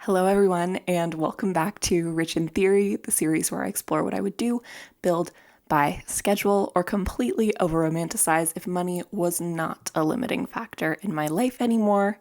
Hello, everyone, and welcome back to Rich in Theory, the series where I explore what I would do, build, buy, schedule, or completely over-romanticize if money was not a limiting factor in my life anymore.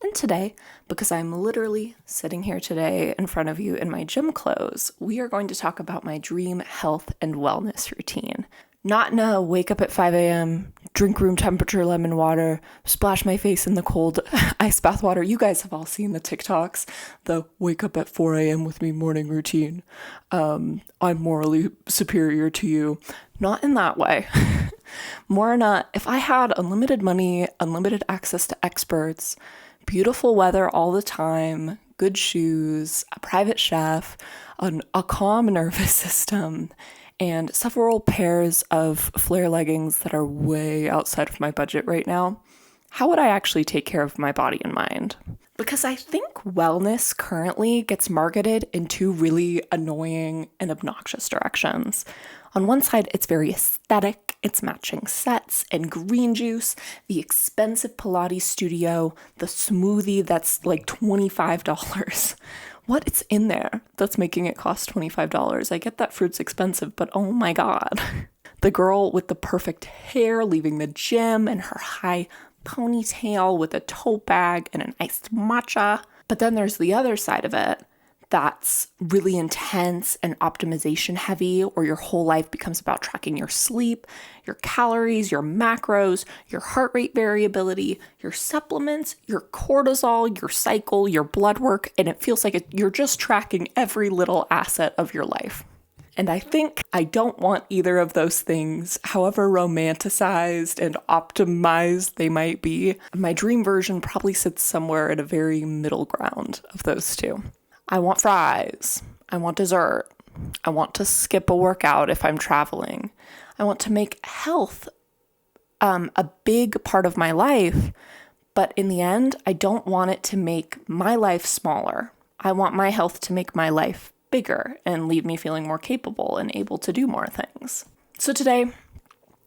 And today, because I'm literally sitting here today in front of you in my gym clothes, we are going to talk about my dream health and wellness routine. Not in a wake up at 5 a.m., drink room temperature lemon water, splash my face in the cold ice bath water. You guys have all seen the TikToks, the wake up at 4 a.m. with me morning routine. I'm morally superior to you. Not in that way. More in a, if I had unlimited money, unlimited access to experts, beautiful weather all the time, good shoes, a private chef, a calm nervous system, and several pairs of flare leggings that are way outside of my budget right now, how would I actually take care of my body and mind? Because I think wellness currently gets marketed in two really annoying and obnoxious directions. On one side, it's very aesthetic, it's matching sets and green juice, the expensive Pilates studio, the smoothie that's like $25. What is in there that's making it cost $25? I get that fruit's expensive, but oh my God. The girl with the perfect hair leaving the gym and her high ponytail with a tote bag and an iced matcha. But then there's the other side of it that's really intense and optimization heavy, or your whole life becomes about tracking your sleep, your calories, your macros, your heart rate variability, your supplements, your cortisol, your cycle, your blood work, and it feels like you're just tracking every little asset of your life. And I think I don't want either of those things, however romanticized and optimized they might be. My dream version probably sits somewhere at a very middle ground of those two. I want fries. I want dessert. I want to skip a workout if I'm traveling. I want to make health a big part of my life, but in the end, I don't want it to make my life smaller. I want my health to make my life bigger and leave me feeling more capable and able to do more things. So today,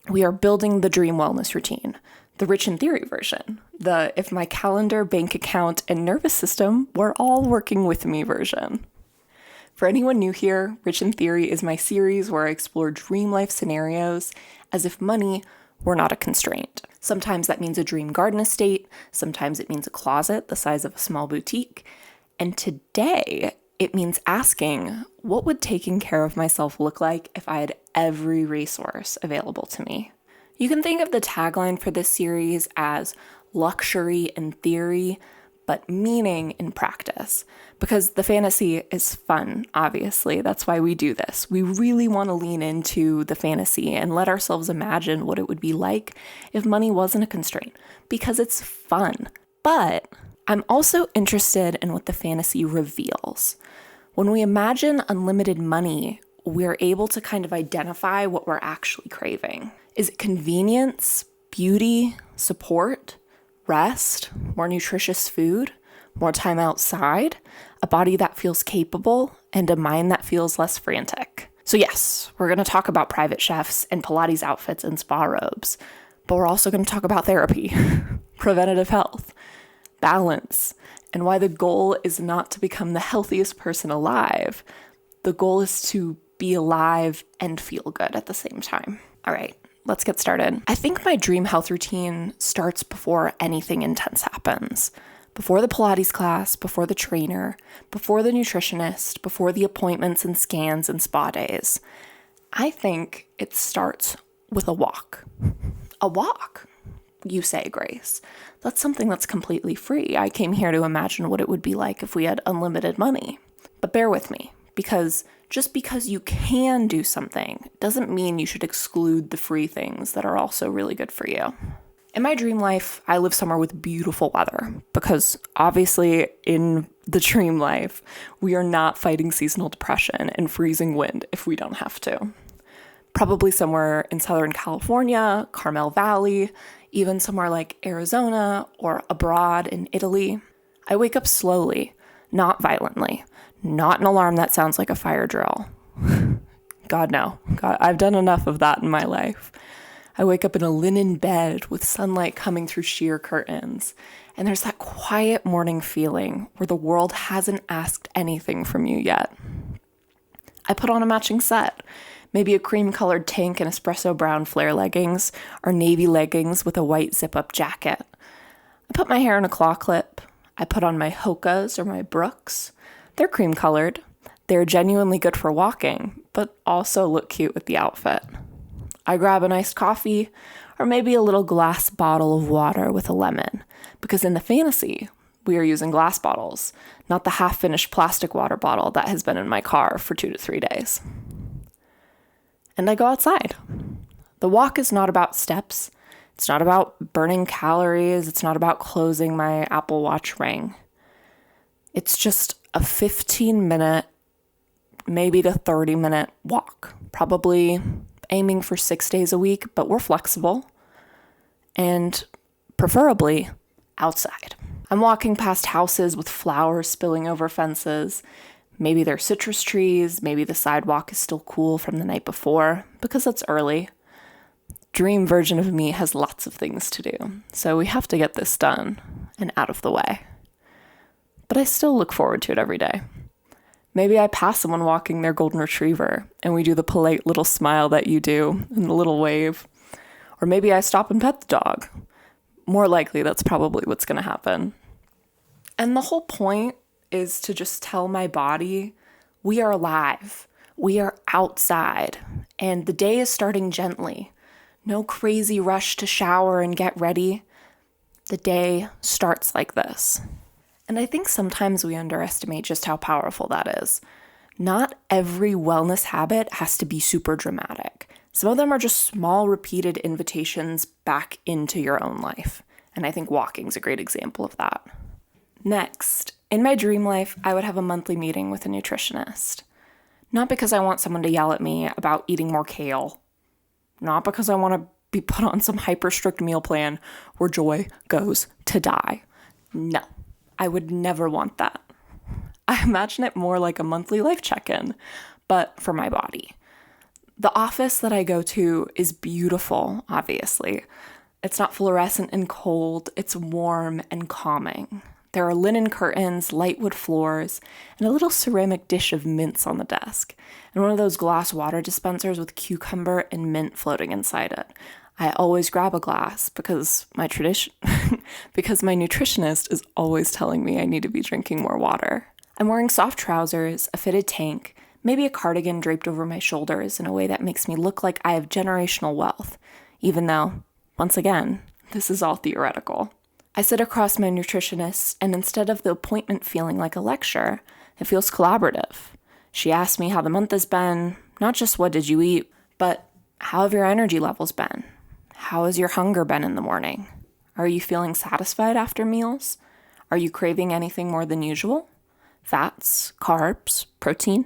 we are building the dream wellness routine, the Rich in Theory version, the if my calendar, bank account, and nervous system were all working with me version. For anyone new here, Rich in Theory is my series where I explore dream life scenarios as if money were not a constraint. Sometimes that means a dream garden estate, sometimes it means a closet the size of a small boutique, and today it means asking, what would taking care of myself look like if I had every resource available to me? You can think of the tagline for this series as luxury in theory, but meaning in practice. Because the fantasy is fun, obviously. That's why we do this. We really want to lean into the fantasy and let ourselves imagine what it would be like if money wasn't a constraint, because it's fun. But I'm also interested in what the fantasy reveals. When we imagine unlimited money, we're able to kind of identify what we're actually craving. Is it convenience, beauty, support, rest, more nutritious food, more time outside, a body that feels capable, and a mind that feels less frantic? So yes, we're going to talk about private chefs and Pilates outfits and spa robes, but we're also going to talk about therapy, preventative health, balance, and why the goal is not to become the healthiest person alive. The goal is to be alive and feel good at the same time. All right, let's get started. I think my dream health routine starts before anything intense happens. Before the Pilates class, before the trainer, before the nutritionist, before the appointments and scans and spa days. I think it starts with a walk. A walk, you say, Grace. That's something that's completely free. I came here to imagine what it would be like if we had unlimited money. But bear with me, because just because you can do something doesn't mean you should exclude the free things that are also really good for you. In my dream life, I live somewhere with beautiful weather because obviously in the dream life, we are not fighting seasonal depression and freezing wind if we don't have to. Probably somewhere in Southern California, Carmel Valley, even somewhere like Arizona or abroad in Italy. I wake up slowly, not violently. Not an alarm that sounds like a fire drill. God, no. God, I've done enough of that in my life. I wake up in a linen bed with sunlight coming through sheer curtains, And there's that quiet morning feeling where the world hasn't asked anything from you yet. I put on a matching set, maybe a cream-colored tank and espresso brown flare leggings, or navy leggings with a white zip-up jacket. I put my hair in a claw clip. I put on my Hokas or my Brooks. They're cream-colored. They're genuinely good for walking, but also look cute with the outfit. I grab an iced coffee, or maybe a little glass bottle of water with a lemon, because in the fantasy, we are using glass bottles, not the half-finished plastic water bottle that has been in my car for 2 to 3 days. And I go outside. The walk is not about steps. It's not about burning calories. It's not about closing my Apple Watch ring. It's just a 15-minute, maybe to 30-minute walk, probably aiming for 6 days a week, but we're flexible, and preferably outside. I'm walking past houses with flowers spilling over fences. Maybe they're citrus trees, maybe the sidewalk is still cool from the night before, because it's early. Dream version of me has lots of things to do, so we have to get this done and out of the way. But I still look forward to it every day. Maybe I pass someone walking their golden retriever, and we do the polite little smile that you do and the little wave. Or maybe I stop and pet the dog. More likely, that's probably what's going to happen. And the whole point is to just tell my body, we are alive. We are outside, and the day is starting gently. No crazy rush to shower and get ready. The day starts like this. And I think sometimes we underestimate just how powerful that is. Not every wellness habit has to be super dramatic. Some of them are just small, repeated invitations back into your own life. And I think walking's a great example of that. Next, in my dream life, I would have a monthly meeting with a nutritionist. Not because I want someone to yell at me about eating more kale. Not because I want to be put on some hyper-strict meal plan where joy goes to die. No, I would never want that. I imagine it more like a monthly life check-in, but for my body. The office that I go to is beautiful, obviously. It's not fluorescent and cold, it's warm and calming. There are linen curtains, light wood floors, and a little ceramic dish of mints on the desk, and one of those glass water dispensers with cucumber and mint floating inside it. I always grab a glass because my nutritionist is always telling me I need to be drinking more water. I'm wearing soft trousers, a fitted tank, maybe a cardigan draped over my shoulders in a way that makes me look like I have generational wealth, even though, once again, this is all theoretical. I sit across my nutritionist, and instead of the appointment feeling like a lecture, it feels collaborative. She asks me how the month has been, not just what did you eat, but how have your energy levels been? How has your hunger been in the morning? Are you feeling satisfied after meals? Are you craving anything more than usual? Fats, carbs, protein?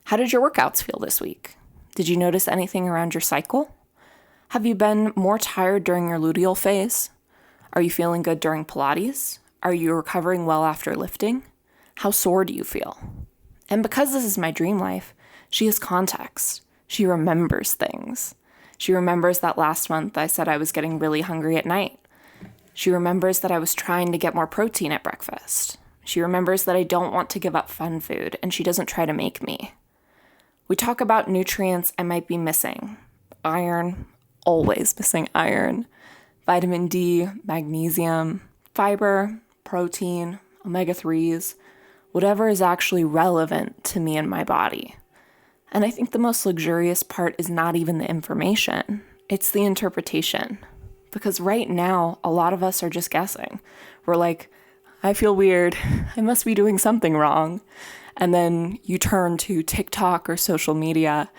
How did your workouts feel this week? Did you notice anything around your cycle? Have you been more tired during your luteal phase? Are you feeling good during Pilates? Are you recovering well after lifting? How sore do you feel? And because this is my dream life, she has context. She remembers things. She remembers that last month I said I was getting really hungry at night. She remembers that I was trying to get more protein at breakfast. She remembers that I don't want to give up fun food, and she doesn't try to make me. We talk about nutrients I might be missing. Iron, always missing iron. Vitamin D, magnesium, fiber, protein, omega-3s, whatever is actually relevant to me and my body. And I think the most luxurious part is not even the information, it's the interpretation. Because right now, a lot of us are just guessing. We're like, I feel weird, I must be doing something wrong. And then you turn to TikTok or social media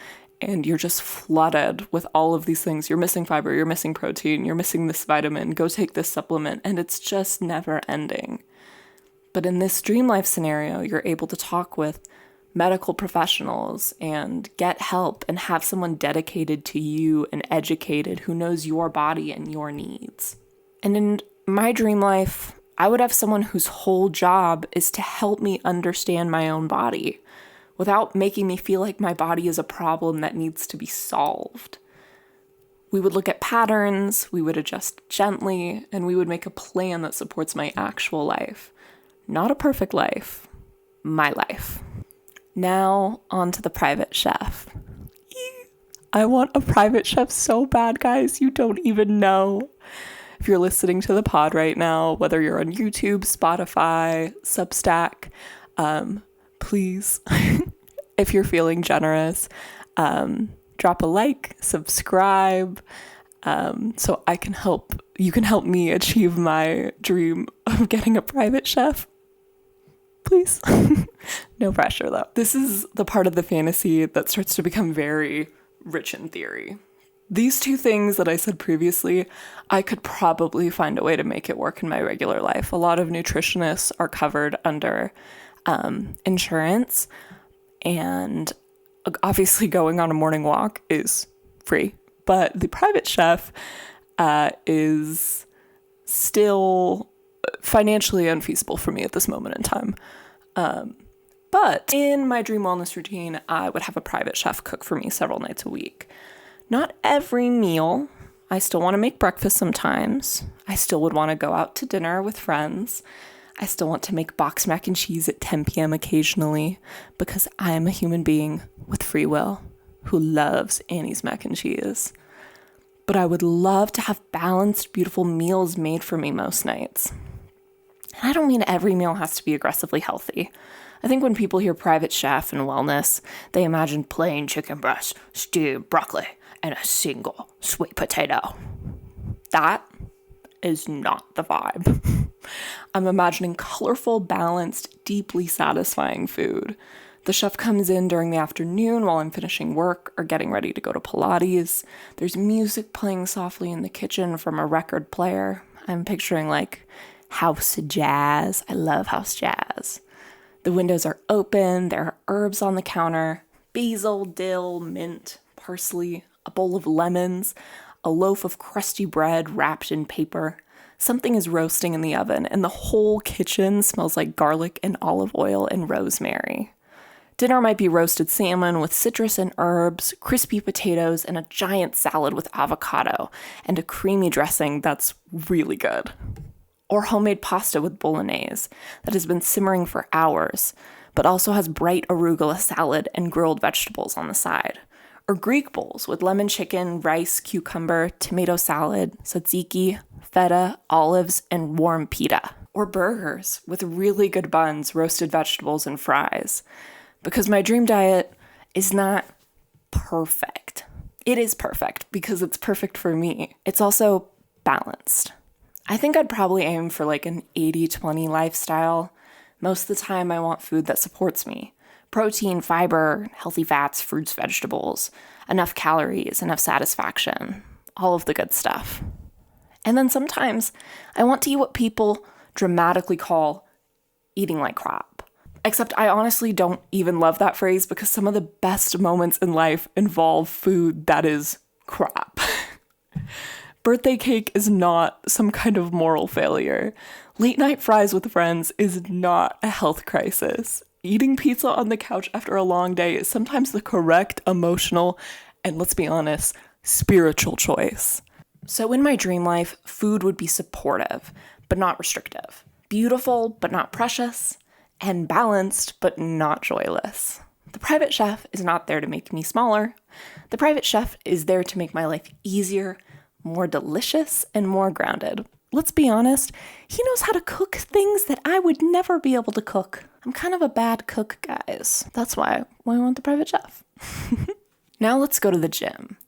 and you're just flooded with all of these things. You're missing fiber, you're missing protein, you're missing this vitamin, go take this supplement, and it's just never ending. But in this dream life scenario, you're able to talk with medical professionals and get help and have someone dedicated to you and educated who knows your body and your needs. And in my dream life, I would have someone whose whole job is to help me understand my own body without making me feel like my body is a problem that needs to be solved. We would look at patterns, we would adjust gently, and we would make a plan that supports my actual life. Not a perfect life, my life. Now, on to the private chef. I want a private chef so bad, guys. You don't even know. If you're listening to the pod right now, whether you're on YouTube, Spotify, Substack, please, if you're feeling generous, drop a like, subscribe, so you can help me achieve my dream of getting a private chef. Please. No pressure though. This is the part of the fantasy that starts to become very rich in theory. These two things that I said previously, I could probably find a way to make it work in my regular life. A lot of nutritionists are covered under insurance, and obviously going on a morning walk is free, but the private chef is still financially unfeasible for me at this moment in time. But in my dream wellness routine, I would have a private chef cook for me several nights a week. Not every meal. I still want to make breakfast sometimes. I still would want to go out to dinner with friends. I still want to make boxed mac and cheese at 10 p.m. occasionally because I am a human being with free will who loves Annie's mac and cheese. But I would love to have balanced, beautiful meals made for me most nights. And I don't mean every meal has to be aggressively healthy. I think when people hear private chef and wellness, they imagine plain chicken breast, stewed broccoli, and a single sweet potato. That is not the vibe. I'm imagining colorful, balanced, deeply satisfying food. The chef comes in during the afternoon while I'm finishing work or getting ready to go to Pilates. There's music playing softly in the kitchen from a record player. I'm picturing like house jazz. I love house jazz. The windows are open. There are herbs on the counter. Basil, dill, mint, parsley, a bowl of lemons, a loaf of crusty bread wrapped in paper. Something is roasting in the oven, and the whole kitchen smells like garlic and olive oil and rosemary. Dinner might be roasted salmon with citrus and herbs, crispy potatoes, and a giant salad with avocado, and a creamy dressing that's really good. Or homemade pasta with bolognese that has been simmering for hours, but also has bright arugula salad and grilled vegetables on the side. Or Greek bowls with lemon chicken, rice, cucumber, tomato salad, tzatziki, feta, olives, and warm pita. Or burgers with really good buns, roasted vegetables, and fries. Because my dream diet is not perfect. It is perfect because it's perfect for me. It's also balanced. I think I'd probably aim for like an 80-20 lifestyle. Most of the time I want food that supports me. Protein, fiber, healthy fats, fruits, vegetables, enough calories, enough satisfaction, all of the good stuff. And then sometimes I want to eat what people dramatically call eating like crap. Except I honestly don't even love that phrase because some of the best moments in life involve food that is crap. Birthday cake is not some kind of moral failure. Late night fries with friends is not a health crisis. Eating pizza on the couch after a long day is sometimes the correct emotional and, let's be honest, spiritual choice. So in my dream life, food would be supportive, but not restrictive. Beautiful, but not precious. And balanced, but not joyless. The private chef is not there to make me smaller. The private chef is there to make my life easier, more delicious, and more grounded. Let's be honest, he knows how to cook things that I would never be able to cook. I'm kind of a bad cook, guys. That's why I want the private chef. Now let's go to the gym.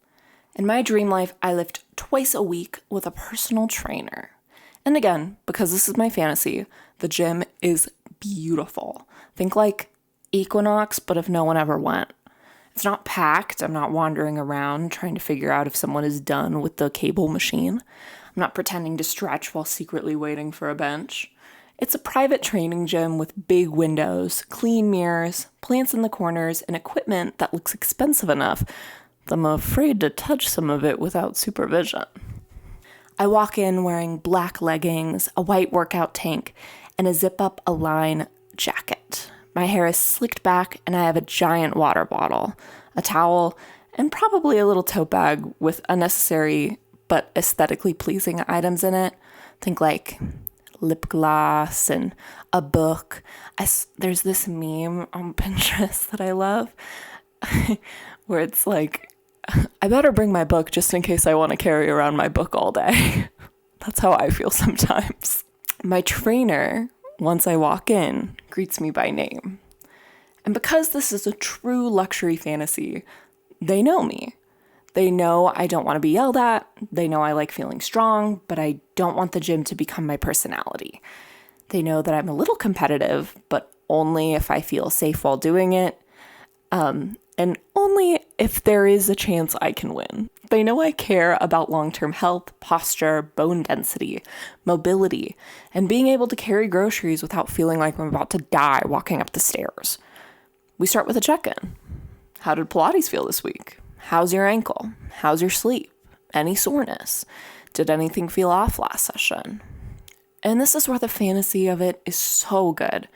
In my dream life, I lift twice a week with a personal trainer. And again, because this is my fantasy, the gym is beautiful. Think like Equinox, but if no one ever went. It's not packed. I'm not wandering around trying to figure out if someone is done with the cable machine. I'm not pretending to stretch while secretly waiting for a bench. It's a private training gym with big windows, clean mirrors, plants in the corners, and equipment that looks expensive enough that I'm afraid to touch some of it without supervision. I walk in wearing black leggings, a white workout tank, and a zip-up Align jacket. My hair is slicked back, and I have a giant water bottle, a towel, and probably a little tote bag with unnecessary but aesthetically pleasing items in it. Think like lip gloss and a book. There's this meme on Pinterest that I love where it's like, I better bring my book just in case I want to carry around my book all day. That's how I feel sometimes. My trainer, once I walk in, greets me by name. And because this is a true luxury fantasy, they know me. They know I don't want to be yelled at. They know I like feeling strong, but I don't want the gym to become my personality. They know that I'm a little competitive, but only if I feel safe while doing it. And only if there is a chance I can win. They know I care about long-term health, posture, bone density, mobility, and being able to carry groceries without feeling like I'm about to die walking up the stairs. We start with a check-in. How did Pilates feel this week? How's your ankle? How's your sleep? Any soreness? Did anything feel off last session? And this is where the fantasy of it is so good,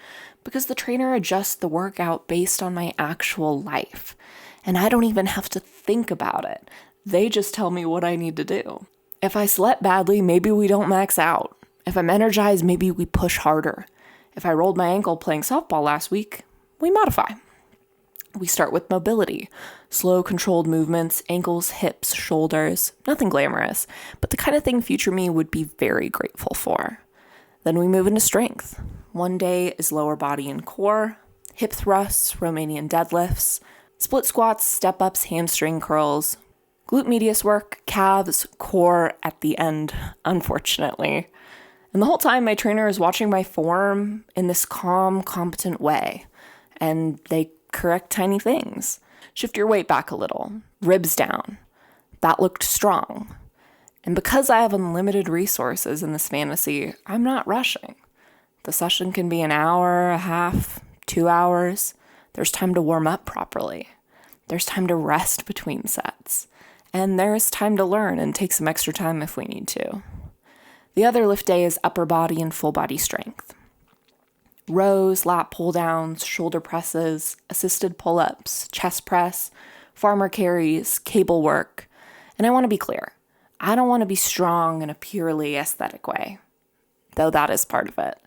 because the trainer adjusts the workout based on my actual life. And I don't even have to think about it. They just tell me what I need to do. If I slept badly, maybe we don't max out. If I'm energized, maybe we push harder. If I rolled my ankle playing softball last week, we modify. We start with mobility, slow, controlled movements, ankles, hips, shoulders, nothing glamorous, but the kind of thing future me would be very grateful for. Then we move into strength. One day is lower body and core, hip thrusts, Romanian deadlifts, split squats, step-ups, hamstring curls, glute medius work, calves, core at the end, unfortunately. And the whole time my trainer is watching my form in this calm, competent way, and they correct tiny things. Shift your weight back a little, ribs down. That looked strong. And because I have unlimited resources in this fantasy, I'm not rushing. The session can be an hour, a half, 2 hours. There's time to warm up properly. There's time to rest between sets. And there's time to learn and take some extra time if we need to. The other lift day is upper body and full body strength. Rows, lat pull downs, shoulder presses, assisted pull-ups, chest press, farmer carries, cable work. And I want to be clear. I don't want to be strong in a purely aesthetic way, though that is part of it.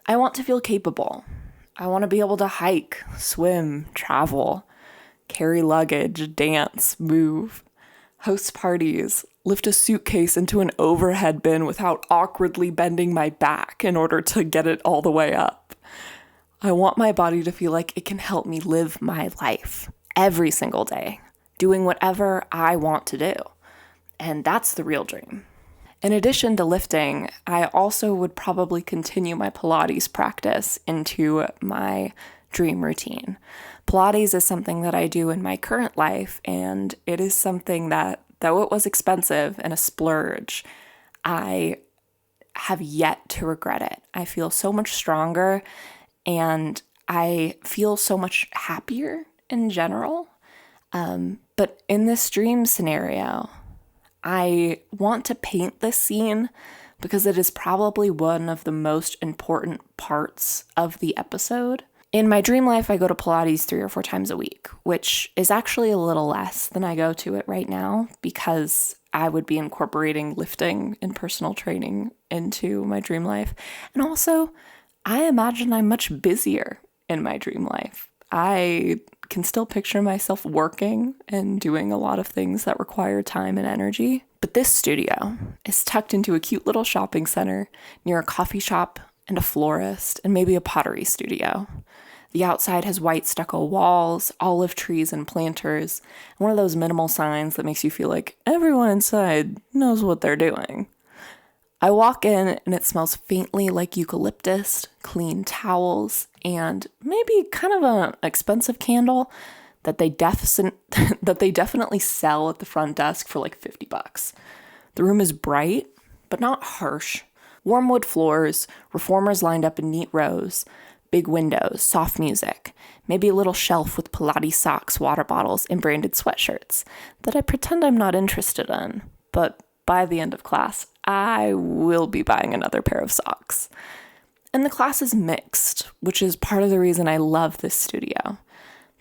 I want to feel capable. I want to be able to hike, swim, travel, carry luggage, dance, move, host parties, lift a suitcase into an overhead bin without awkwardly bending my back in order to get it all the way up. I want my body to feel like it can help me live my life every single day, doing whatever I want to do. And that's the real dream. In addition to lifting, I also would probably continue my Pilates practice into my dream routine. Pilates is something that I do in my current life, and it is something that, though it was expensive and a splurge, I have yet to regret it. I feel so much stronger, and I feel so much happier in general. But in this dream scenario, I want to paint this scene because it is probably one of the most important parts of the episode. In my dream life, I go to Pilates 3 or 4 times a week, which is actually a little less than I go to it right now because I would be incorporating lifting and personal training into my dream life. And also, I imagine I'm much busier in my dream life. I can still picture myself working and doing a lot of things that require time and energy. But this studio is tucked into a cute little shopping center near a coffee shop and a florist and maybe a pottery studio. The outside has white stucco walls, olive trees and planters, and one of those minimal signs that makes you feel like everyone inside knows what they're doing. I walk in and it smells faintly like eucalyptus, clean towels, and maybe kind of an expensive candle that they definitely sell at the front desk for like $50. The room is bright, but not harsh. Warm wood floors, reformers lined up in neat rows, big windows, soft music, maybe a little shelf with Pilates socks, water bottles, and branded sweatshirts that I pretend I'm not interested in, but by the end of class, I will be buying another pair of socks. And the class is mixed, which is part of the reason I love this studio.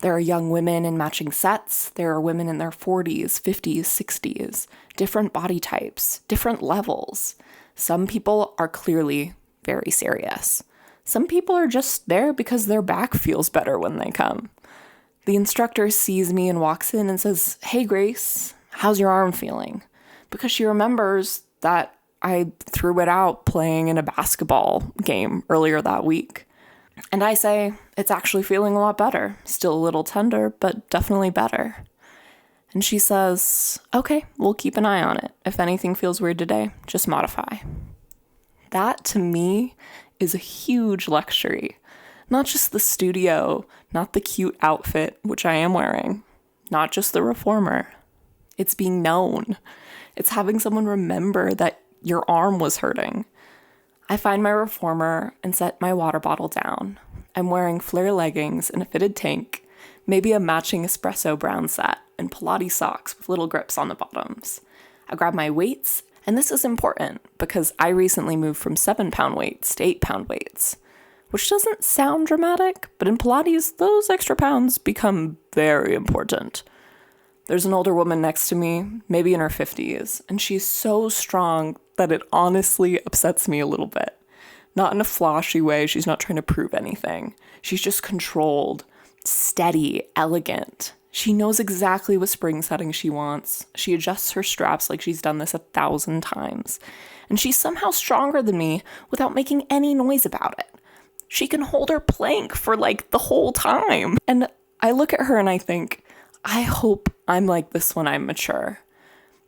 There are young women in matching sets. There are women in their 40s, 50s, 60s, different body types, different levels. Some people are clearly very serious. Some people are just there because their back feels better when they come. The instructor sees me and walks in and says, "Hey, Grace, how's your arm feeling?" Because she remembers that I threw it out playing in a basketball game earlier that week. And I say, "It's actually feeling a lot better. Still a little tender, but definitely better." And she says, "Okay, we'll keep an eye on it. If anything feels weird today, just modify." That, to me, is a huge luxury. Not just the studio, not the cute outfit, which I am wearing, not just the reformer. It's being known. It's having someone remember that your arm was hurting. I find my reformer and set my water bottle down. I'm wearing flare leggings and a fitted tank, maybe a matching espresso brown set, and Pilates socks with little grips on the bottoms. I grab my weights, and this is important because I recently moved from 7-pound weights to 8-pound weights, which doesn't sound dramatic, but in Pilates, those extra pounds become very important. There's an older woman next to me, maybe in her 50s, and she's so strong that it honestly upsets me a little bit. Not in a flashy way, she's not trying to prove anything. She's just controlled, steady, elegant. She knows exactly what spring setting she wants. She adjusts her straps like she's done this 1,000 times. And she's somehow stronger than me without making any noise about it. She can hold her plank for like the whole time. And I look at her and I think, I hope I'm like this when I'm mature.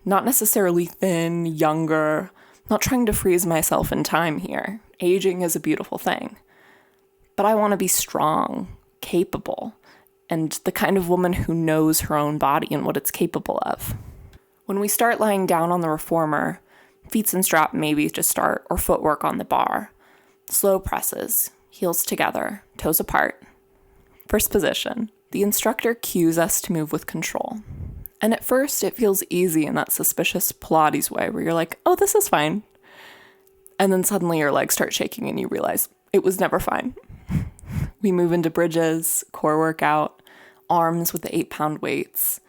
Not necessarily thin, younger, not trying to freeze myself in time here. Aging is a beautiful thing. But I want to be strong, capable, and the kind of woman who knows her own body and what it's capable of. When we start lying down on the reformer, feet and strap maybe to start, or footwork on the bar. Slow presses, heels together, toes apart. First position. The instructor cues us to move with control. And at first, it feels easy in that suspicious Pilates way where you're like, "Oh, this is fine." And then suddenly your legs start shaking and you realize it was never fine. We move into bridges, core workout, arms with the 8-pound weights,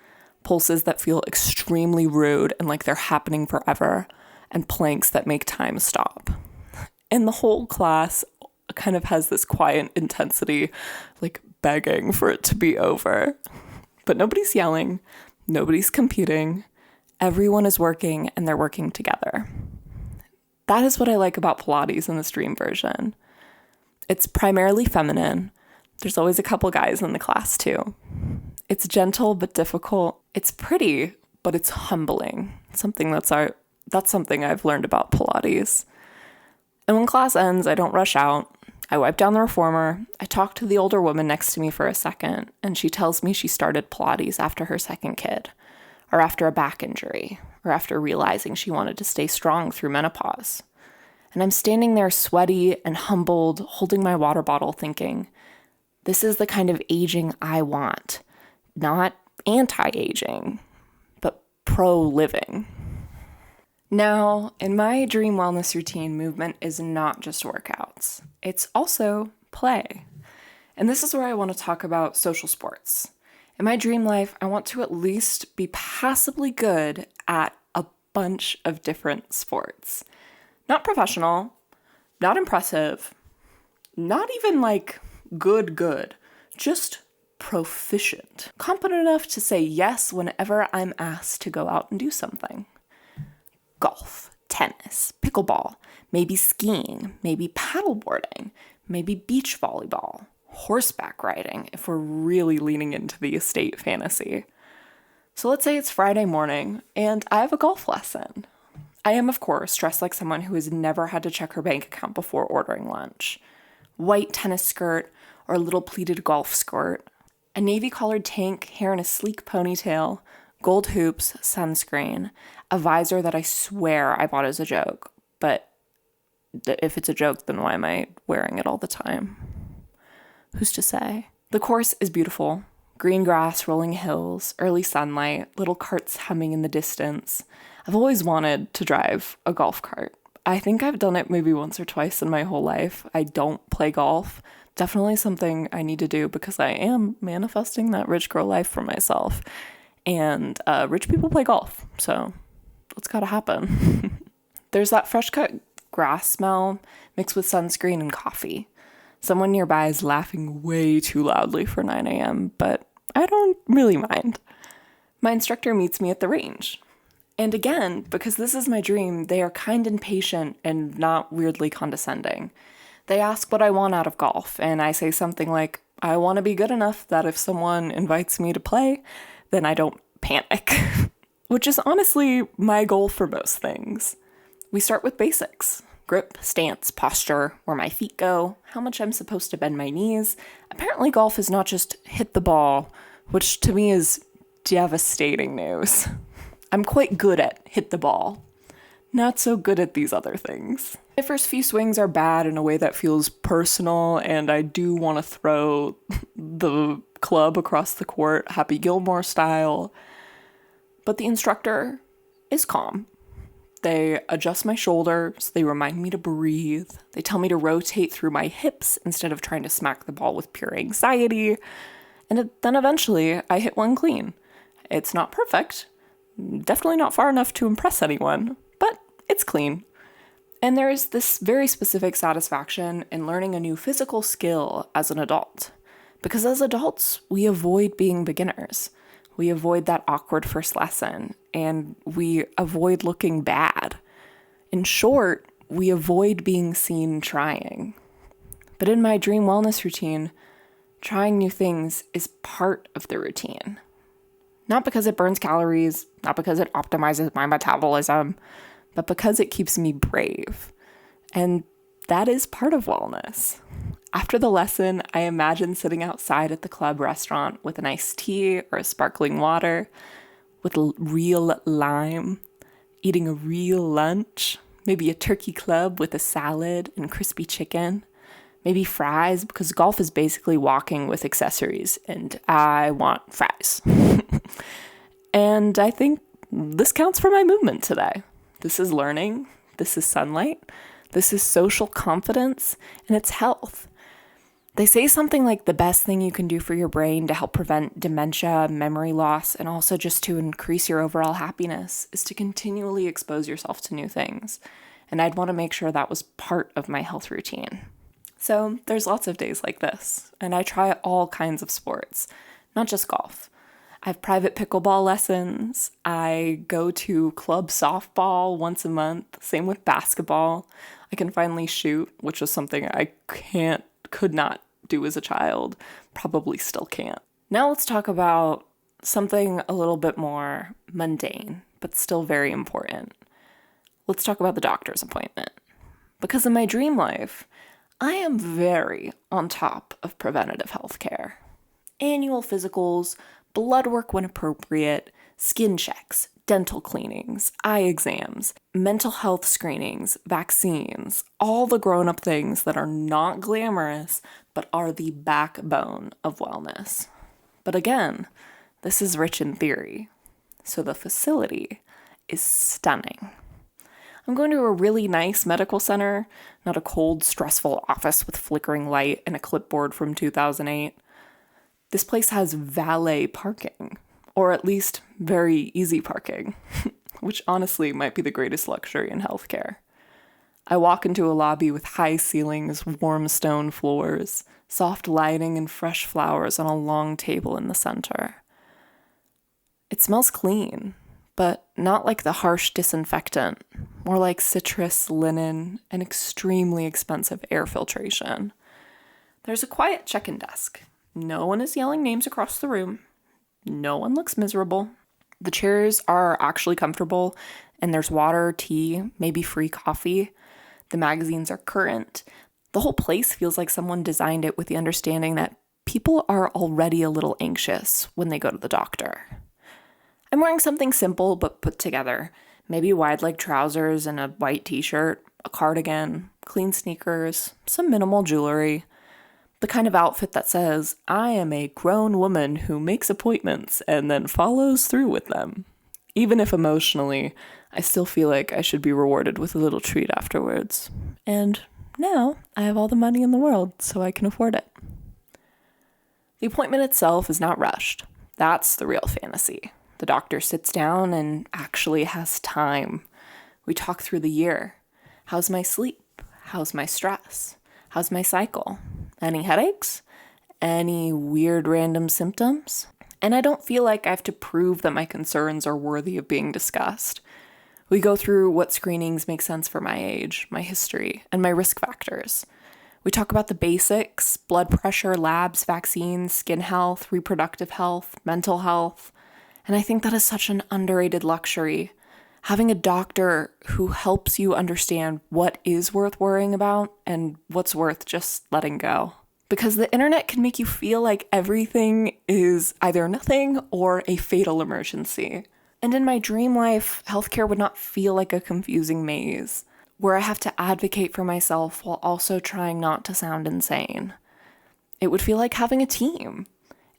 pulses that feel extremely rude and like they're happening forever, and planks that make time stop. And the whole class kind of has this quiet intensity, like begging for it to be over. But nobody's yelling, nobody's competing, everyone is working and they're working together. That is what I like about Pilates in the stream version. It's primarily feminine. There's always a couple guys in the class too. It's gentle but difficult. It's pretty, but it's humbling. That's something I've learned about Pilates. And when class ends, I don't rush out. I wipe down the reformer. I talk to the older woman next to me for a second, and she tells me she started Pilates after her second kid, or after a back injury, or after realizing she wanted to stay strong through menopause. And I'm standing there sweaty and humbled, holding my water bottle thinking, this is the kind of aging I want. Not anti-aging, but pro-living. Now, in my dream wellness routine, movement is not just workouts. It's also play. And this is where I want to talk about social sports. In my dream life, I want to at least be passably good at a bunch of different sports. Not professional, not impressive, not even like good, just proficient. Competent enough to say yes whenever I'm asked to go out and do something. Golf, tennis, pickleball, maybe skiing, maybe paddleboarding, maybe beach volleyball, horseback riding if we're really leaning into the estate fantasy. So let's say it's Friday morning and I have a golf lesson. I am, of course, dressed like someone who has never had to check her bank account before ordering lunch. White tennis skirt or a little pleated golf skirt, a navy-collared tank, hair in a sleek ponytail, gold hoops, sunscreen, a visor that I swear I bought as a joke, but if it's a joke, then why am I wearing it all the time? Who's to say? The course is beautiful. Green grass, rolling hills, early sunlight, little carts humming in the distance. I've always wanted to drive a golf cart. I think I've done it maybe once or twice in my whole life. I don't play golf, Definitely something I need to do because I am manifesting that rich girl life for myself. And rich people play golf, so it's gotta happen. There's that fresh cut grass smell mixed with sunscreen and coffee. Someone nearby is laughing way too loudly for 9 a.m., but I don't really mind. My instructor meets me at the range. And again, because this is my dream, they are kind and patient and not weirdly condescending. They ask what I want out of golf, and I say something like, I want to be good enough that if someone invites me to play, then I don't panic. Which is honestly my goal for most things. We start with basics. Grip, stance, posture, where my feet go, how much I'm supposed to bend my knees. Apparently golf is not just hit the ball, which to me is devastating news. I'm quite good at hit the ball. Not so good at these other things. My first few swings are bad in a way that feels personal, and I do want to throw the club across the court, Happy Gilmore style. But the instructor is calm. They adjust my shoulders, they remind me to breathe, they tell me to rotate through my hips instead of trying to smack the ball with pure anxiety, and then eventually I hit one clean. It's not perfect, definitely not far enough to impress anyone, but it's clean. And there is this very specific satisfaction in learning a new physical skill as an adult. Because as adults, we avoid being beginners. We avoid that awkward first lesson, and we avoid looking bad. In short, we avoid being seen trying. But in my dream wellness routine, trying new things is part of the routine. Not because it burns calories, not because it optimizes my metabolism, but because it keeps me brave. And that is part of wellness. After the lesson, I imagine sitting outside at the club restaurant with an iced tea or a sparkling water, with a real lime, eating a real lunch, maybe a turkey club with a salad and crispy chicken, maybe fries, because golf is basically walking with accessories, and I want fries. And I think this counts for my movement today. This is learning, this is sunlight, this is social confidence, and it's health. They say something like the best thing you can do for your brain to help prevent dementia, memory loss, and also just to increase your overall happiness is to continually expose yourself to new things. And I'd want to make sure that was part of my health routine. So there's lots of days like this, and I try all kinds of sports, not just golf. I have private pickleball lessons. I go to club softball once a month, same with basketball. I can finally shoot, which is something I could not do as a child, probably still can't. Now let's talk about something a little bit more mundane, but still very important. Let's talk about the doctor's appointment. Because in my dream life, I am very on top of preventative health care. Annual physicals, blood work when appropriate, skin checks, dental cleanings, eye exams, mental health screenings, vaccines, all the grown-up things that are not glamorous, but are the backbone of wellness. But again, this is rich in theory, so the facility is stunning. I'm going to a really nice medical center, not a cold, stressful office with flickering light and a clipboard from 2008. This place has valet parking, or at least very easy parking, which honestly might be the greatest luxury in healthcare. I walk into a lobby with high ceilings, warm stone floors, soft lighting, and fresh flowers on a long table in the center. It smells clean, but not like the harsh disinfectant, more like citrus, linen, and extremely expensive air filtration. There's a quiet check-in desk. No one is yelling names across the room. No one looks miserable. The chairs are actually comfortable, and there's water, tea, maybe free coffee. The magazines are current. The whole place feels like someone designed it with the understanding that people are already a little anxious when they go to the doctor. I'm wearing something simple but put together. Maybe wide-leg trousers and a white t-shirt, a cardigan, clean sneakers, some minimal jewelry. The kind of outfit that says, I am a grown woman who makes appointments and then follows through with them. Even if emotionally, I still feel like I should be rewarded with a little treat afterwards. And now I have all the money in the world, so I can afford it. The appointment itself is not rushed. That's the real fantasy. The doctor sits down and actually has time. We talk through the year. How's my sleep? How's my stress? How's my cycle? Any headaches? Any weird random symptoms? And I don't feel like I have to prove that my concerns are worthy of being discussed. We go through what screenings make sense for my age, my history, and my risk factors. We talk about the basics: blood pressure, labs, vaccines, skin health, reproductive health, mental health. And I think that is such an underrated luxury. Having a doctor who helps you understand what is worth worrying about and what's worth just letting go. Because the internet can make you feel like everything is either nothing or a fatal emergency. And in my dream life, healthcare would not feel like a confusing maze, where I have to advocate for myself while also trying not to sound insane. It would feel like having a team.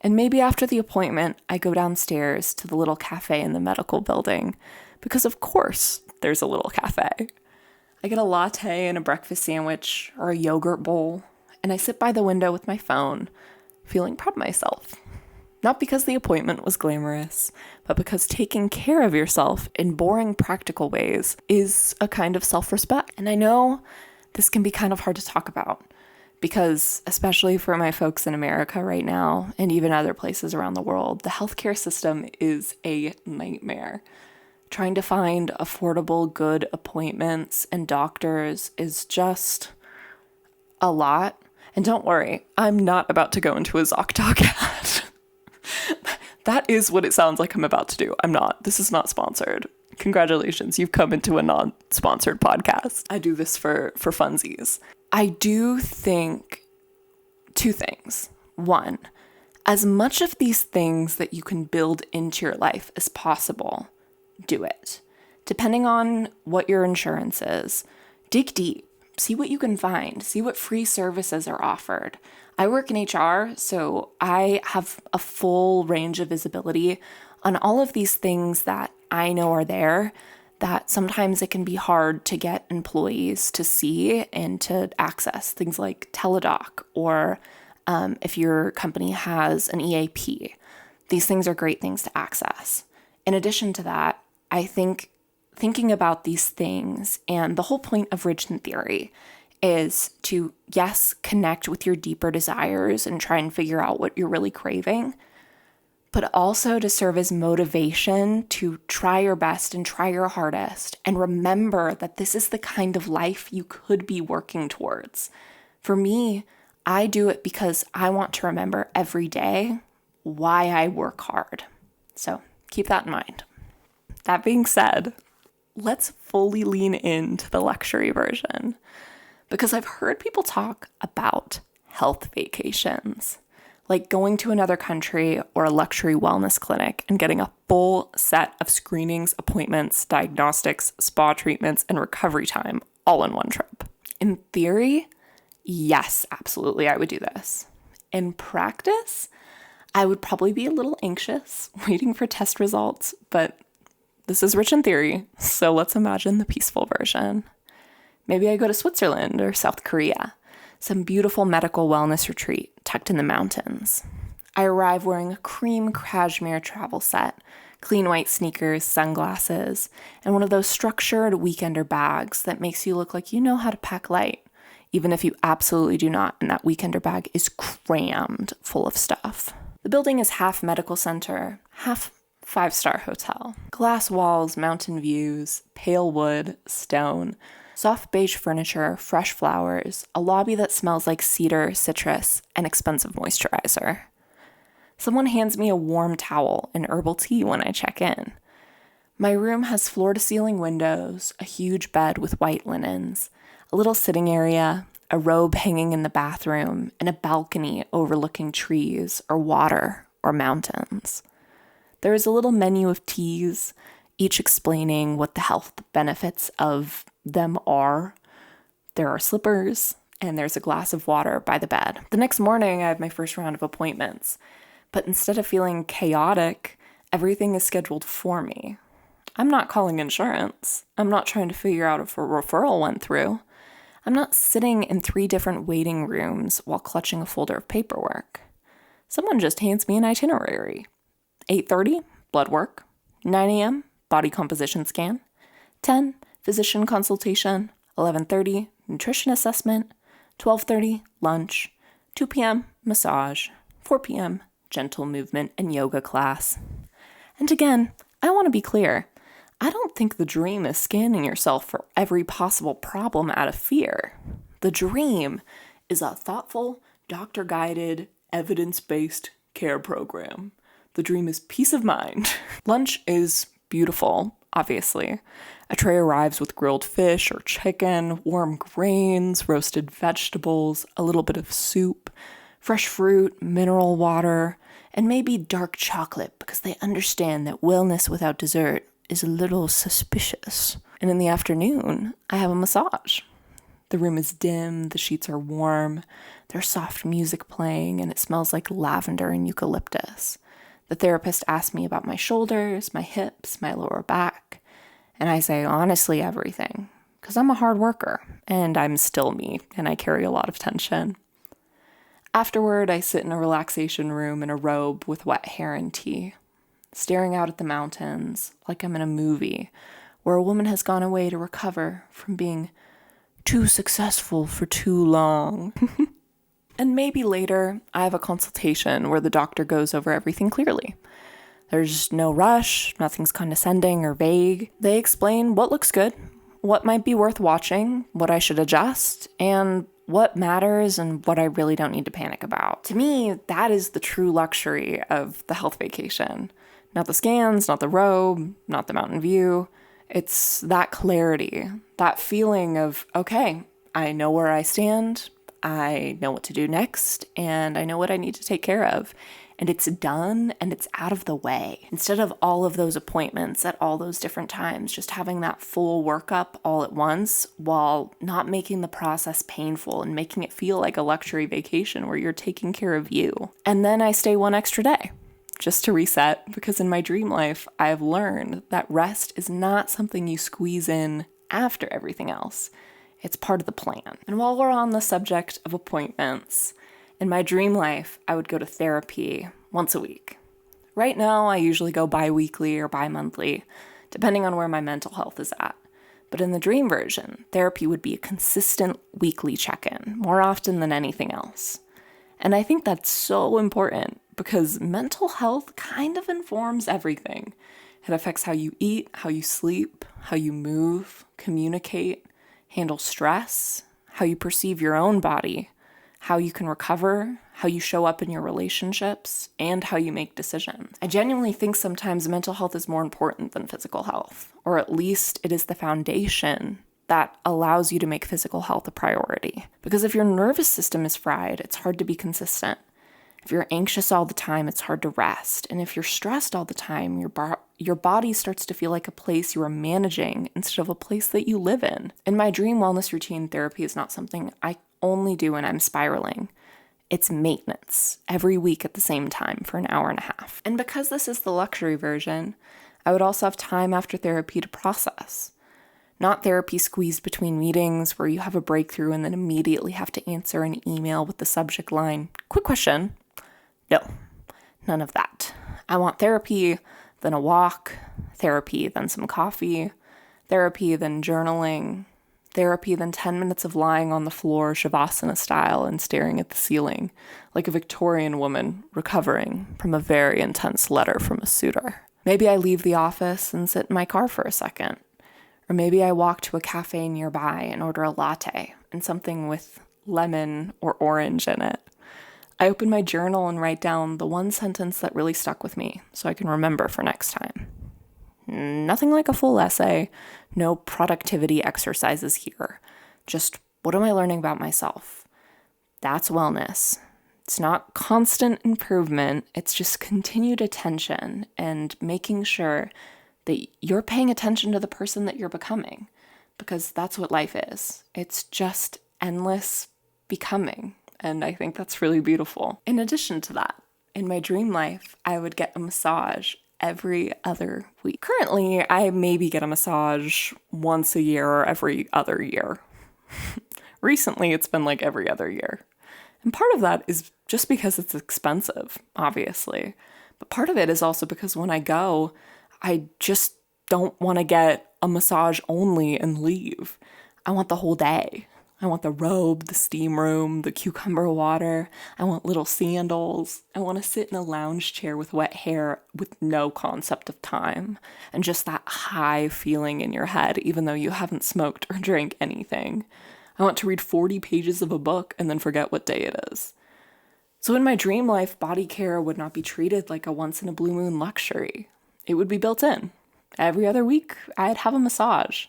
And maybe after the appointment, I go downstairs to the little cafe in the medical building, because of course there's a little cafe. I get a latte and a breakfast sandwich or a yogurt bowl, and I sit by the window with my phone, feeling proud of myself. Not because the appointment was glamorous, but because taking care of yourself in boring, practical ways is a kind of self-respect. And I know this can be kind of hard to talk about because, especially for my folks in America right now, and even other places around the world, the healthcare system is a nightmare. Trying to find affordable, good appointments and doctors is just a lot. And don't worry, I'm not about to go into a ZocDoc ad. That is what it sounds like I'm about to do. I'm not. This is not sponsored. Congratulations, you've come into a non-sponsored podcast. I do this for funsies. I do think two things. One, as much of these things that you can build into your life as possible, do it. Depending on what your insurance is, dig deep. See what you can find. See what free services are offered. I work in HR, so I have a full range of visibility on all of these things that I know are there, that sometimes it can be hard to get employees to see and to access. Things like Teladoc, or if your company has an EAP. These things are great things to access. In addition to that, I think thinking about these things, and the whole point of Rich in Theory is to, yes, connect with your deeper desires and try and figure out what you're really craving, but also to serve as motivation to try your best and try your hardest, and remember that this is the kind of life you could be working towards. For me, I do it because I want to remember every day why I work hard. So keep that in mind. That being said, let's fully lean into the luxury version, because I've heard people talk about health vacations, like going to another country or a luxury wellness clinic and getting a full set of screenings, appointments, diagnostics, spa treatments, and recovery time all in one trip. In theory, yes, absolutely, I would do this. In practice, I would probably be a little anxious waiting for test results, but this is Rich in Theory, so let's imagine the peaceful version. Maybe I go to Switzerland or South Korea, some beautiful medical wellness retreat tucked in the mountains. I arrive wearing a cream cashmere travel set, clean white sneakers, sunglasses, and one of those structured weekender bags that makes you look like you know how to pack light, even if you absolutely do not, and that weekender bag is crammed full of stuff. The building is half medical center, half five-star hotel. Glass walls, mountain views, pale wood, stone, soft beige furniture, fresh flowers, a lobby that smells like cedar, citrus, and expensive moisturizer. Someone hands me a warm towel and herbal tea when I check in. My room has floor-to-ceiling windows, a huge bed with white linens, a little sitting area, a robe hanging in the bathroom, and a balcony overlooking trees or water or mountains. There is a little menu of teas, each explaining what the health benefits of them are. There are slippers, and there's a glass of water by the bed. The next morning, I have my first round of appointments, but instead of feeling chaotic, everything is scheduled for me. I'm not calling insurance. I'm not trying to figure out if a referral went through. I'm not sitting in 3 different waiting rooms while clutching a folder of paperwork. Someone just hands me an itinerary. 8:30, blood work. 9 a.m., body composition scan. 10, physician consultation. 11:30, nutrition assessment. 12:30, lunch. 2 p.m., massage. 4 p.m., gentle movement and yoga class. And again, I want to be clear. I don't think the dream is scanning yourself for every possible problem out of fear. The dream is a thoughtful, doctor-guided, evidence-based care program. The dream is peace of mind. Lunch is beautiful, obviously. A tray arrives with grilled fish or chicken, warm grains, roasted vegetables, a little bit of soup, fresh fruit, mineral water, and maybe dark chocolate because they understand that wellness without dessert is a little suspicious. And in the afternoon, I have a massage. The room is dim, the sheets are warm, there's soft music playing, and it smells like lavender and eucalyptus. The therapist asks me about my shoulders, my hips, my lower back, and I say honestly everything, because I'm a hard worker, and I'm still me, and I carry a lot of tension. Afterward, I sit in a relaxation room in a robe with wet hair and tea, staring out at the mountains like I'm in a movie where a woman has gone away to recover from being too successful for too long. And maybe later, I have a consultation where the doctor goes over everything clearly. There's no rush, nothing's condescending or vague. They explain what looks good, what might be worth watching, what I should adjust, and what matters and what I really don't need to panic about. To me, that is the true luxury of the health vacation. Not the scans, not the robe, not the mountain view. It's that clarity, that feeling of, okay, I know where I stand, I know what to do next, and I know what I need to take care of. And it's done and it's out of the way. Instead of all of those appointments at all those different times, just having that full workup all at once while not making the process painful and making it feel like a luxury vacation where you're taking care of you. And then I stay one extra day just to reset, because in my dream life, I've learned that rest is not something you squeeze in after everything else. It's part of the plan. And while we're on the subject of appointments, in my dream life, I would go to therapy once a week. Right now, I usually go bi-weekly or bi-monthly, depending on where my mental health is at. But in the dream version, therapy would be a consistent weekly check-in, more often than anything else. And I think that's so important because mental health kind of informs everything. It affects how you eat, how you sleep, how you move, communicate, handle stress, how you perceive your own body, how you can recover, how you show up in your relationships, and how you make decisions. I genuinely think sometimes mental health is more important than physical health, or at least it is the foundation that allows you to make physical health a priority. Because if your nervous system is fried, it's hard to be consistent. If you're anxious all the time, it's hard to rest. And if you're stressed all the time, your body starts to feel like a place you are managing instead of a place that you live in. In my dream wellness routine, therapy is not something I only do when I'm spiraling. It's maintenance every week at the same time for an hour and a half. And because this is the luxury version, I would also have time after therapy to process. Not therapy squeezed between meetings where you have a breakthrough and then immediately have to answer an email with the subject line, "Quick question." No, none of that. I want therapy, then a walk, therapy, then some coffee, therapy, then journaling, therapy, then 10 minutes of lying on the floor, Shavasana style, and staring at the ceiling, like a Victorian woman recovering from a very intense letter from a suitor. Maybe I leave the office and sit in my car for a second. Or maybe I walk to a cafe nearby and order a latte and something with lemon or orange in it. I open my journal and write down the one sentence that really stuck with me so I can remember for next time. Nothing like a full essay, no productivity exercises here. Just what am I learning about myself? That's wellness. It's not constant improvement, it's just continued attention and making sure that you're paying attention to the person that you're becoming, because that's what life is. It's just endless becoming. And I think that's really beautiful. In addition to that, in my dream life, I would get a massage every other week. Currently, I maybe get a massage once a year or every other year. Recently, it's been like every other year. And part of that is just because it's expensive, obviously. But part of it is also because when I go, I just don't want to get a massage only and leave. I want the whole day. I want the robe, the steam room, the cucumber water. I want little sandals. I want to sit in a lounge chair with wet hair with no concept of time and just that high feeling in your head, even though you haven't smoked or drank anything. I want to read 40 pages of a book and then forget what day it is. So in my dream life, body care would not be treated like a once-in-a-blue-moon luxury. It would be built in. Every other week, I'd have a massage.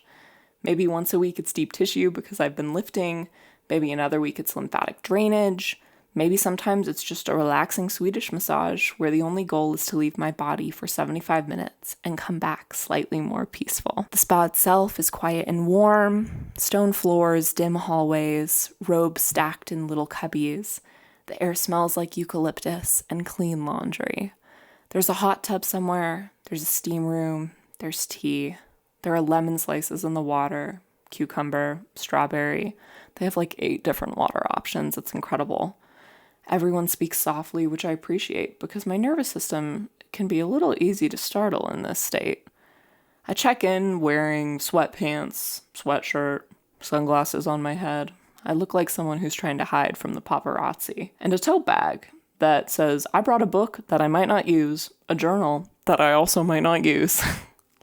Maybe once a week it's deep tissue because I've been lifting. Maybe another week it's lymphatic drainage. Maybe sometimes it's just a relaxing Swedish massage where the only goal is to leave my body for 75 minutes and come back slightly more peaceful. The spa itself is quiet and warm. Stone floors, dim hallways, robes stacked in little cubbies. The air smells like eucalyptus and clean laundry. There's a hot tub somewhere. There's a steam room. There's tea. There are lemon slices in the water, cucumber, strawberry. They have like 8 different water options. It's incredible. Everyone speaks softly, which I appreciate because my nervous system can be a little easy to startle in this state. I check in wearing sweatpants, sweatshirt, sunglasses on my head. I look like someone who's trying to hide from the paparazzi. And a tote bag that says, I brought a book that I might not use, a journal that I also might not use,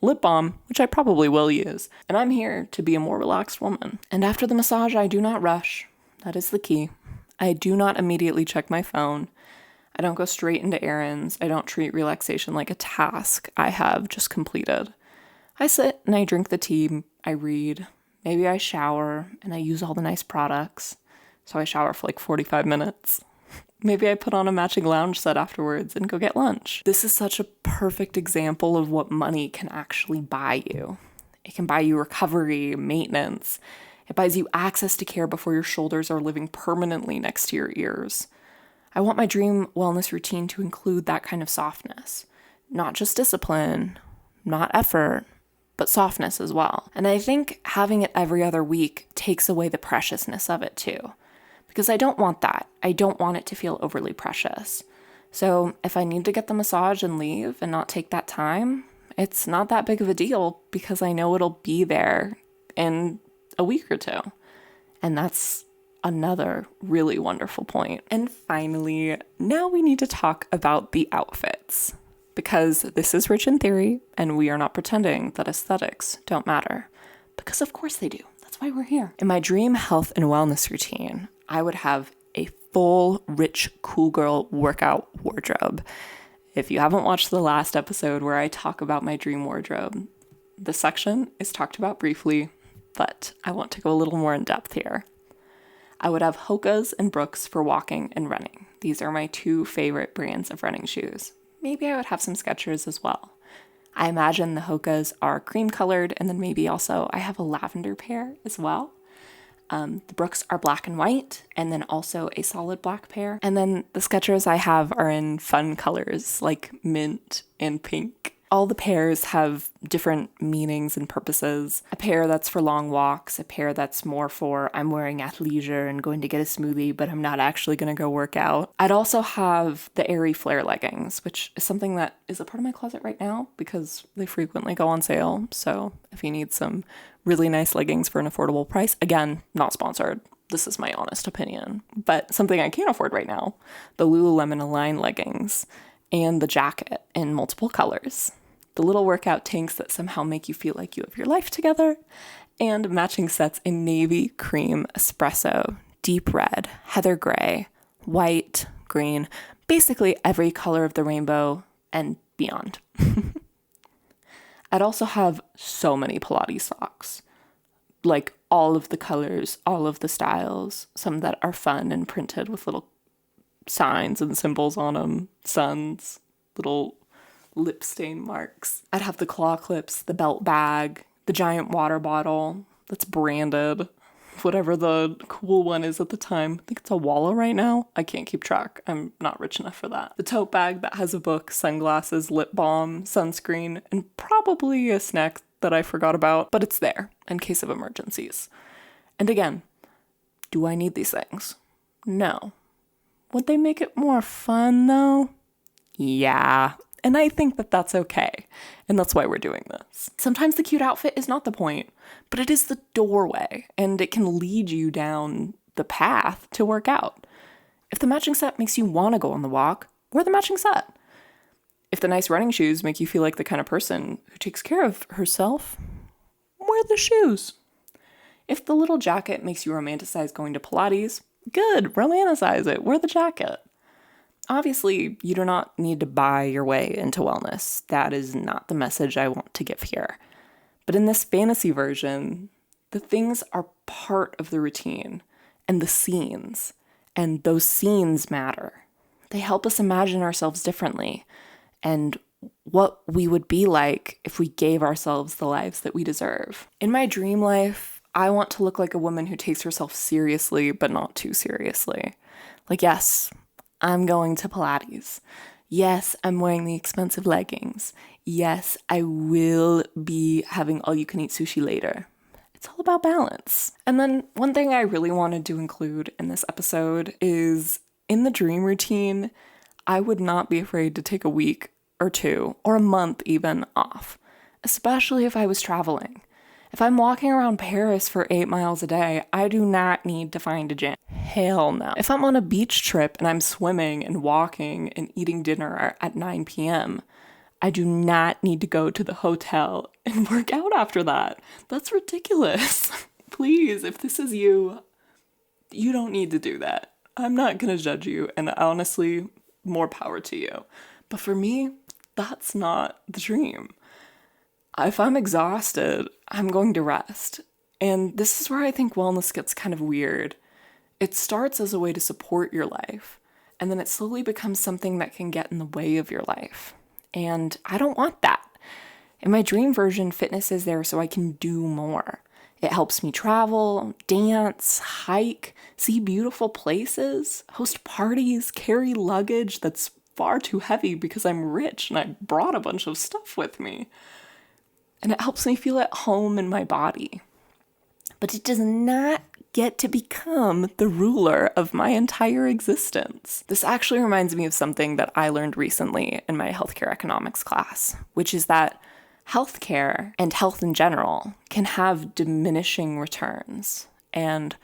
lip balm, which I probably will use, and I'm here to be a more relaxed woman. And after the massage, I do not rush. That is the key. I do not immediately check my phone. I don't go straight into errands. I don't treat relaxation like a task I have just completed. I sit and I drink the tea, I read, maybe I shower, and I use all the nice products. So I shower for like 45 minutes. Maybe I put on a matching lounge set afterwards and go get lunch. This is such a perfect example of what money can actually buy you. It can buy you recovery, maintenance. It buys you access to care before your shoulders are living permanently next to your ears. I want my dream wellness routine to include that kind of softness. Not just discipline, not effort, but softness as well. And I think having it every other week takes away the preciousness of it too. Because I don't want that. I don't want it to feel overly precious. So if I need to get the massage and leave and not take that time, it's not that big of a deal because I know it'll be there in a week or two. And that's another really wonderful point. And finally, now we need to talk about the outfits. Because this is Rich in Theory, and we are not pretending that aesthetics don't matter. Because of course they do. That's why we're here. In my dream health and wellness routine, I would have a full, rich, cool girl workout wardrobe. If you haven't watched the last episode where I talk about my dream wardrobe, the section is talked about briefly, but I want to go a little more in depth here. I would have Hoka's and Brooks for walking and running. These are my 2 favorite brands of running shoes. Maybe I would have some Skechers as well. I imagine the Hoka's are cream colored, and then maybe also I have a lavender pair as well. The Brooks are black and white, and then also a solid black pair. And then the Skechers I have are in fun colors like mint and pink. All the pairs have different meanings and purposes. A pair that's for long walks, a pair that's more for I'm wearing athleisure and going to get a smoothie, but I'm not actually going to go work out. I'd also have the airy flare leggings, which is something that is a part of my closet right now because they frequently go on sale. So if you need some really nice leggings for an affordable price, again, not sponsored. This is my honest opinion, but something I can't afford right now, the Lululemon Align leggings and the jacket in multiple colors. The little workout tanks that somehow make you feel like you have your life together, and matching sets in navy, cream, espresso, deep red, heather gray, white, green, basically every color of the rainbow and beyond. I'd also have so many Pilates socks, like all of the colors, all of the styles, some that are fun and printed with little signs and symbols on them, suns, little lip stain marks. I'd have the claw clips, the belt bag, the giant water bottle that's branded, whatever the cool one is at the time. I think it's a Walla right now. I can't keep track. I'm not rich enough for that. The tote bag that has a book, sunglasses, lip balm, sunscreen, and probably a snack that I forgot about, but it's there in case of emergencies. And again, Do I need these things? No. Would they make it more fun though? Yeah. And I think that that's okay. And that's why we're doing this. Sometimes the cute outfit is not the point, but it is the doorway, and it can lead you down the path to work out. If the matching set makes you want to go on the walk, wear the matching set. If the nice running shoes make you feel like the kind of person who takes care of herself, wear the shoes. If the little jacket makes you romanticize going to Pilates, good, romanticize it, wear the jacket. Obviously, you do not need to buy your way into wellness. That is not the message I want to give here. But in this fantasy version, the things are part of the routine and the scenes, and those scenes matter. They help us imagine ourselves differently and what we would be like if we gave ourselves the lives that we deserve. In my dream life, I want to look like a woman who takes herself seriously, but not too seriously. Like, yes, I'm going to Pilates. Yes, I'm wearing the expensive leggings. Yes, I will be having all-you-can-eat sushi later. It's all about balance. And then one thing I really wanted to include in this episode is in the dream routine, I would not be afraid to take a week or two or a month even off, especially if I was traveling. If I'm walking around Paris for 8 miles a day, I do not need to find a gym. Hell no. If I'm on a beach trip and I'm swimming and walking and eating dinner at 9 p.m., I do not need to go to the hotel and work out after that. That's ridiculous. Please, if this is you, you don't need to do that. I'm not going to judge you, and honestly, more power to you. But for me, that's not the dream. If I'm exhausted, I'm going to rest. And this is where I think wellness gets kind of weird. It starts as a way to support your life, and then it slowly becomes something that can get in the way of your life. And I don't want that. In my dream version, fitness is there so I can do more. It helps me travel, dance, hike, see beautiful places, host parties, carry luggage that's far too heavy because I'm rich and I brought a bunch of stuff with me. And it helps me feel at home in my body. But it does not get to become the ruler of my entire existence. This actually reminds me of something that I learned recently in my healthcare economics class, which is that healthcare and health in general can have diminishing returns. And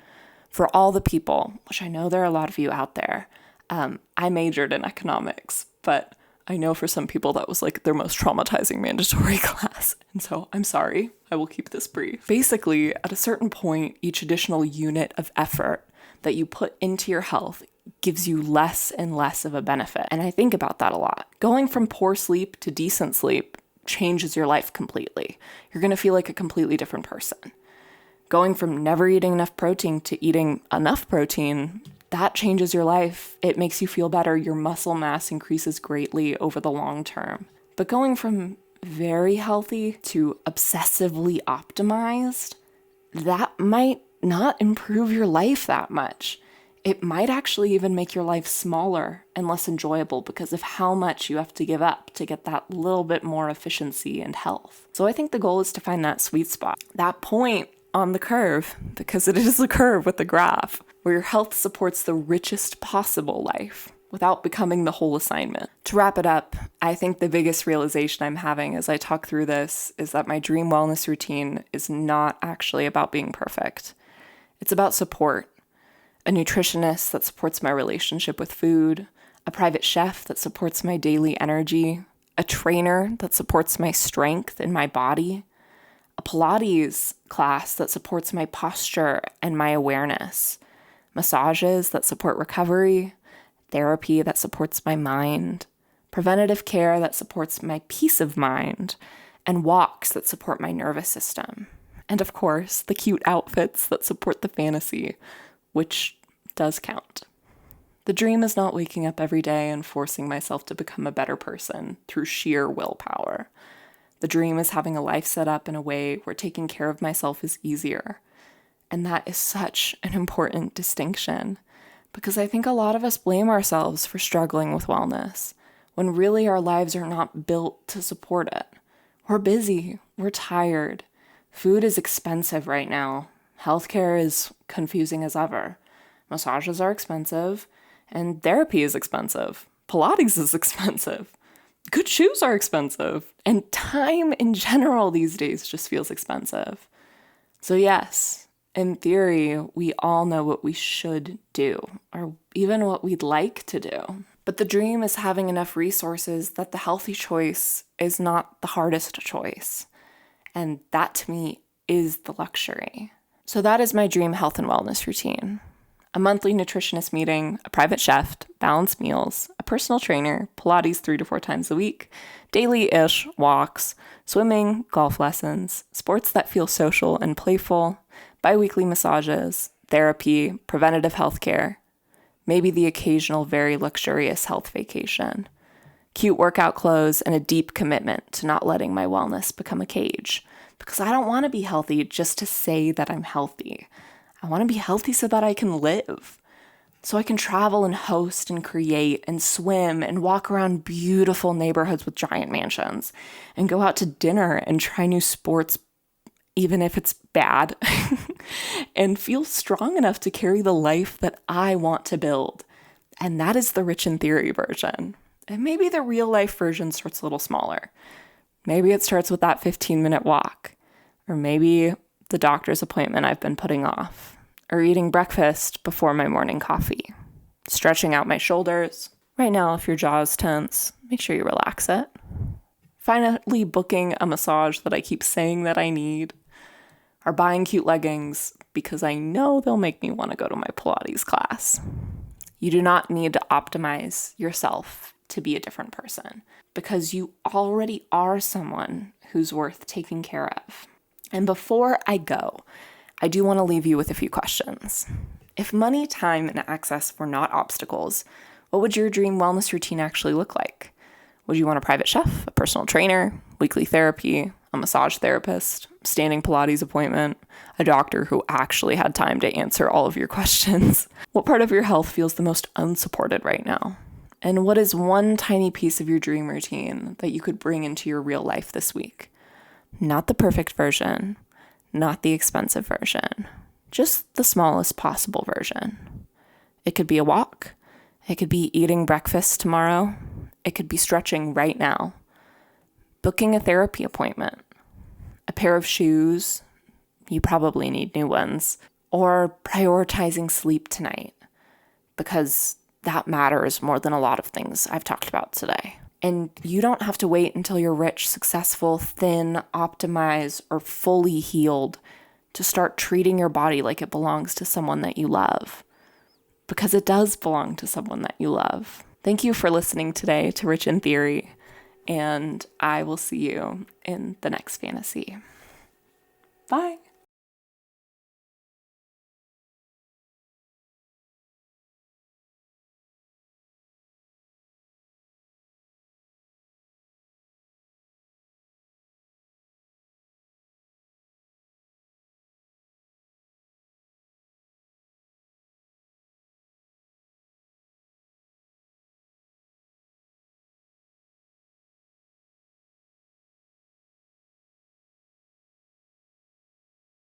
for all the people, which I know there are a lot of you out there, I majored in economics, but I know for some people that was like their most traumatizing mandatory class. And so I'm sorry, I will keep this brief. Basically, at a certain point, each additional unit of effort that you put into your health gives you less and less of a benefit. And I think about that a lot. Going from poor sleep to decent sleep changes your life completely. You're going to feel like a completely different person. Going from never eating enough protein to eating enough protein, that changes your life. It makes you feel better. Your muscle mass increases greatly over the long term. But going from very healthy to obsessively optimized, that might not improve your life that much. It might actually even make your life smaller and less enjoyable because of how much you have to give up to get that little bit more efficiency and health. So I think the goal is to find that sweet spot, that point on the curve, because it is a curve with the graph, where your health supports the richest possible life without becoming the whole assignment. To wrap it up, I think the biggest realization I'm having as I talk through this is that my dream wellness routine is not actually about being perfect. It's about support. A nutritionist that supports my relationship with food, a private chef that supports my daily energy, a trainer that supports my strength in my body, a Pilates class that supports my posture and my awareness, massages that support recovery, therapy that supports my mind, preventative care that supports my peace of mind, and walks that support my nervous system. And of course, the cute outfits that support the fantasy, which does count. The dream is not waking up every day and forcing myself to become a better person through sheer willpower. The dream is having a life set up in a way where taking care of myself is easier. And that is such an important distinction, because I think a lot of us blame ourselves for struggling with wellness, when really our lives are not built to support it. We're busy, we're tired, food is expensive right now, Healthcare is confusing as ever. Massages are expensive, and therapy is expensive. Pilates is expensive. Good shoes are expensive. And time in general these days just feels expensive. So yes, in theory, we all know what we should do, or even what we'd like to do. But the dream is having enough resources that the healthy choice is not the hardest choice. And that to me is the luxury. So that is my dream health and wellness routine. A monthly nutritionist meeting, a private chef, balanced meals, a personal trainer, Pilates 3 to 4 times a week, daily-ish walks, swimming, golf lessons, sports that feel social and playful, bi-weekly massages, therapy, preventative healthcare, maybe the occasional very luxurious health vacation, cute workout clothes, and a deep commitment to not letting my wellness become a cage. Because I don't want to be healthy just to say that I'm healthy. I want to be healthy so that I can live. So I can travel and host and create and swim and walk around beautiful neighborhoods with giant mansions and go out to dinner and try new sports, even if it's bad, and feel strong enough to carry the life that I want to build. And that is the Rich in Theory version. And maybe the real life version starts a little smaller. Maybe it starts with that 15-minute walk, or maybe the doctor's appointment I've been putting off, or eating breakfast before my morning coffee, stretching out my shoulders. Right now, if your jaw is tense, make sure you relax it. Finally booking a massage that I keep saying that I need, or buying cute leggings because I know they'll make me want to go to my Pilates class. You do not need to optimize yourself to be a different person, because you already are someone who's worth taking care of. And before I go, I do want to leave you with a few questions. If money, time, and access were not obstacles, what would your dream wellness routine actually look like? Would you want a private chef, a personal trainer, weekly therapy, a massage therapist, standing Pilates appointment, a doctor who actually had time to answer all of your questions? What part of your health feels the most unsupported right now? And what is one tiny piece of your dream routine that you could bring into your real life this week? Not the perfect version, not the expensive version, just the smallest possible version. It could be a walk. It could be eating breakfast tomorrow. It could be stretching right now. Booking a therapy appointment. A pair of shoes. You probably need new ones. Or prioritizing sleep tonight, because that matters more than a lot of things I've talked about today. And you don't have to wait until you're rich, successful, thin, optimized, or fully healed to start treating your body like it belongs to someone that you love. Because it does belong to someone that you love. Thank you for listening today to Rich in Theory, and I will see you in the next fantasy. Bye.